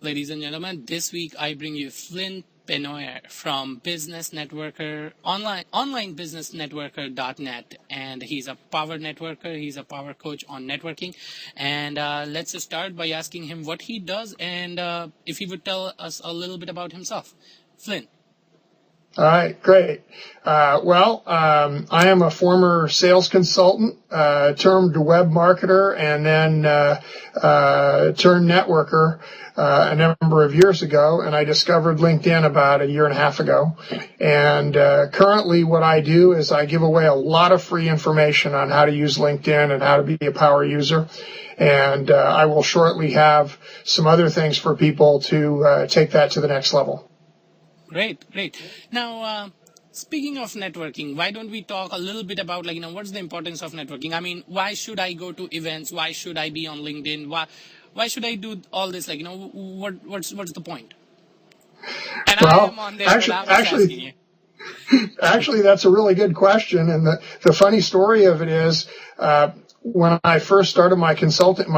ladies and gentlemen. This week I bring you Flyn Penoyer from Business Networker, onlinebusinessnetworker.net, and he's a power networker. He's a power coach on networking. And let's just start by asking him what he does and if he would tell us a little bit about himself. Flyn. All right, great. I am a former sales consultant, turned web marketer, and then turned networker a number of years ago, and I discovered LinkedIn about a year and a half ago. And currently what I do is I give away a lot of free information on how to use LinkedIn and how to be a power user. And I will shortly have some other things for people to take that to the next level. Great. Now, speaking of networking, why don't we talk a little bit about, what's the importance of networking? I mean, why should I go to events? Why should I be on LinkedIn? Why should I do all this? What's the point? And I am on there. Actually, that's a really good question. And the funny story of it is, when I first started my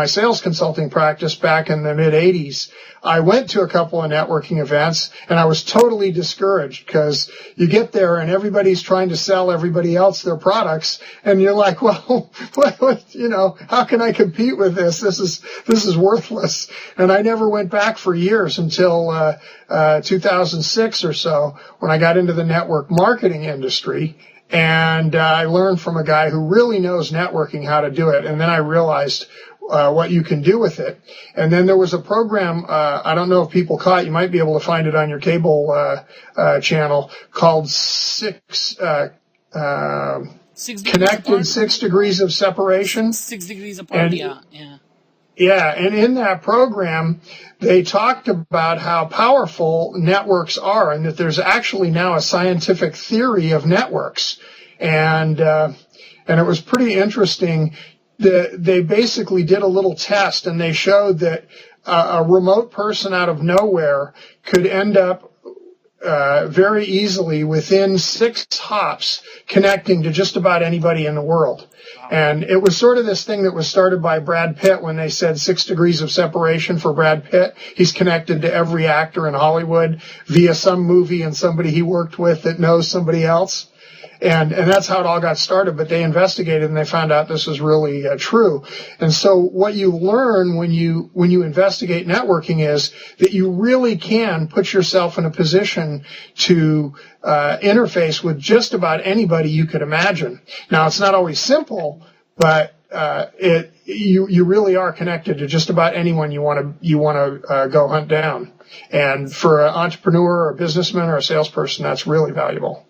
sales consulting practice back in the mid 80s, I went to a couple of networking events and I was totally discouraged because you get there and everybody's trying to sell everybody else their products. And you're like, well, how can I compete with this? This is worthless. And I never went back for years until 2006 or so when I got into the network marketing industry. And I learned from a guy who really knows networking how to do it. And then I realized what you can do with it. And then there was a program, I don't know if people caught it, you might be able to find it on your cable channel, called Connected 6 Degrees of Separation. 6 degrees apart, yeah. Yeah, and in that program, they talked about how powerful networks are and that there's actually now a scientific theory of networks. And it was pretty interesting. They basically did a little test and they showed that a remote person out of nowhere could end up very easily within 6 hops connecting to just about anybody in the world. And it was sort of this thing that was started by Brad Pitt when they said 6 degrees of separation for Brad Pitt. He's connected to every actor in Hollywood via some movie and somebody he worked with that knows somebody else. And that's how it all got started. But they investigated and they found out this was really true. And so what you learn when you investigate networking is that you really can put yourself in a position to interface with just about anybody you could imagine. Now, it's not always simple, but you really are connected to just about anyone you want to go hunt down. And for an entrepreneur or a businessman or a salesperson, that's really valuable.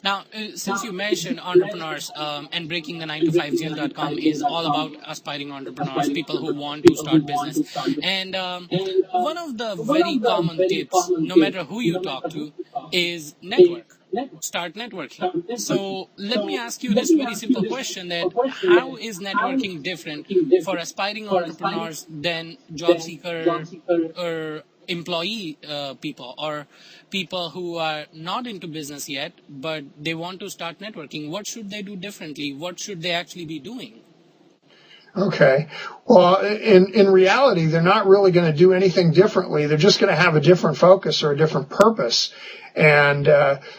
Now, since you mentioned entrepreneurs, and breakingthe9to5zero.com is all about aspiring entrepreneurs, people who want to start business. And one of the very common tips, no matter who you talk to, is network. Start networking. So let me ask you this very simple question, that how is networking different for aspiring entrepreneurs than job seeker or employee people, or people who are not into business yet, but they want to start networking? What should they do differently? What should they actually be doing? Okay. Well, in reality, they're not really going to do anything differently. They're just going to have a different focus or a different purpose. And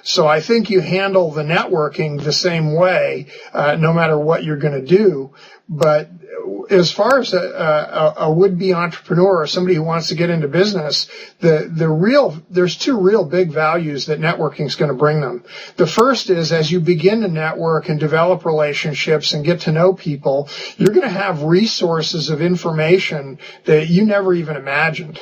so I think you handle the networking the same way, no matter what you're going to do. But as far as a would-be entrepreneur or somebody who wants to get into business, there's 2 real big values that networking is going to bring them. The first is, as you begin to network and develop relationships and get to know people, you're going to have resources of information that you never even imagined.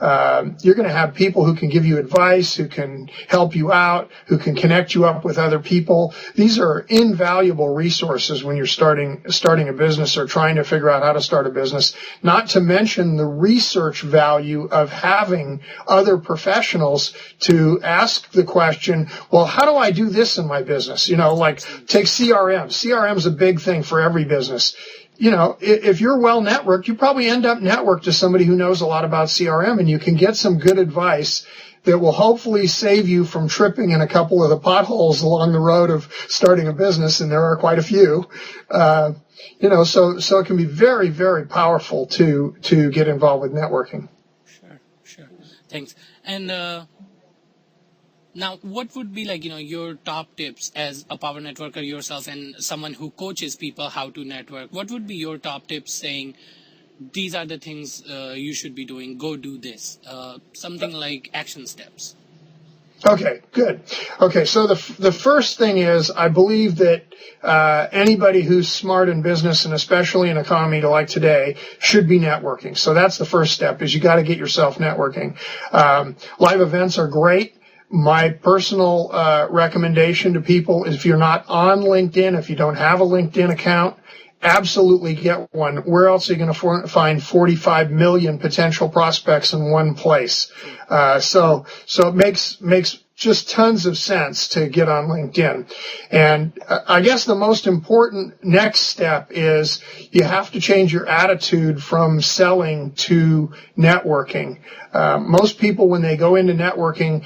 You're going to have people who can give you advice, who can help you out, who can connect you up with other people. These are invaluable resources when you're starting a business or trying to figure out how to start a business, not to mention the research value of having other professionals to ask the question, well, how do I do this in my business? Take CRM. CRM is a big thing for every business. If you're well networked, you probably end up networked to somebody who knows a lot about CRM, and you can get some good advice that will hopefully save you from tripping in a couple of the potholes along the road of starting a business, and there are quite a few. So it can be very, very powerful to get involved with networking. Thanks. And now, what would be like, your top tips as a power networker yourself and someone who coaches people how to network? What would be your top tips saying these are the things you should be doing? Go do this. Something like action steps. Okay, good. Okay, so the first thing is I believe that anybody who's smart in business and especially in economy like today should be networking. So that's the first step is you got to get yourself networking. Live events are great. My personal recommendation to people is if you're not on LinkedIn, if you don't have a LinkedIn account, absolutely get one. Where else are you going to find 45 million potential prospects in one place? So it makes just tons of sense to get on LinkedIn. And I guess the most important next step is you have to change your attitude from selling to networking. Most people, when they go into networking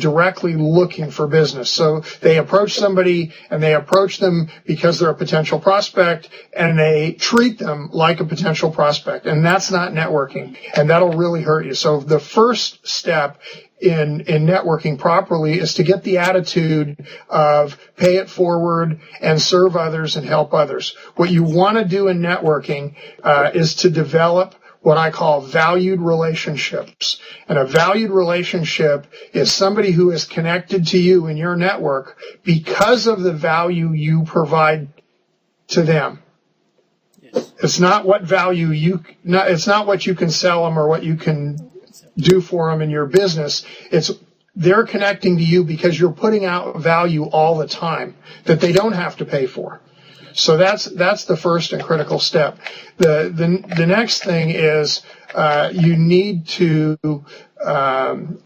directly looking for business. So they approach somebody and they approach them because they're a potential prospect and they treat them like a potential prospect. And that's not networking. And that'll really hurt you. So the first step in networking properly is to get the attitude of pay it forward and serve others and help others. What you want to do in networking is to develop what I call valued relationships. And a valued relationship is somebody who is connected to you in your network because of the value you provide to them. Yes. It's not what value it's not what you can sell them or what you can do for them in your business. They're connecting to you because you're putting out value all the time that they don't have to pay for. So that's the first and critical step. The next thing is you need to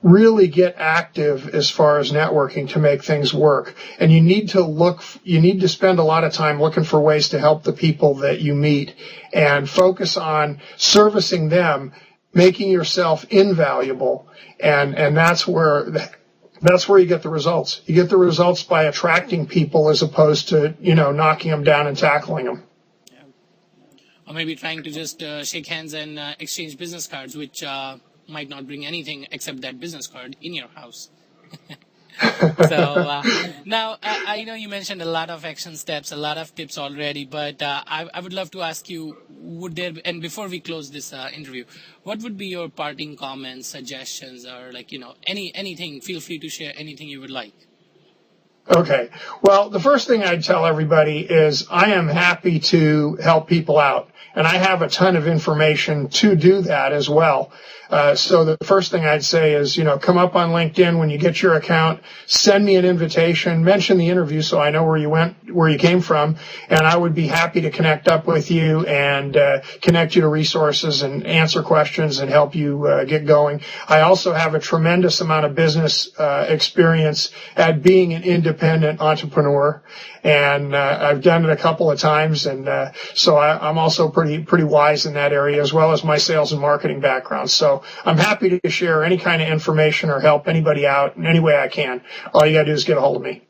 really get active as far as networking to make things work. And you need to spend a lot of time looking for ways to help the people that you meet and focus on servicing them, making yourself invaluable, and that's where you get the results. You get the results by attracting people as opposed to, knocking them down and tackling them. Yeah. Or maybe trying to just shake hands and exchange business cards, which might not bring anything except that business card in your house. So now I know you mentioned a lot of action steps, a lot of tips already, but I would love to ask you, and before we close this interview, what would be your parting comments, suggestions, or anything? Feel free to share anything you would like. Okay. Well, the first thing I'd tell everybody is I am happy to help people out, and I have a ton of information to do that as well. So the first thing I'd say is, come up on LinkedIn when you get your account, send me an invitation, mention the interview so I know where you came from, and I would be happy to connect up with you and connect you to resources and answer questions and help you get going. I also have a tremendous amount of business experience at being an independent entrepreneur, and I've done it a couple of times, and so I'm also pretty wise in that area, as well as my sales and marketing background. So I'm happy to share any kind of information or help anybody out in any way I can. All you got to do is get a hold of me.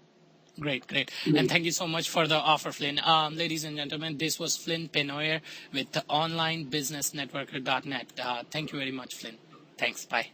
Great. And thank you so much for the offer, Flynn. Ladies and gentlemen, this was Flyn Penoyer with onlinebusinessnetworker.net. Thank you very much, Flynn. Thanks. Bye.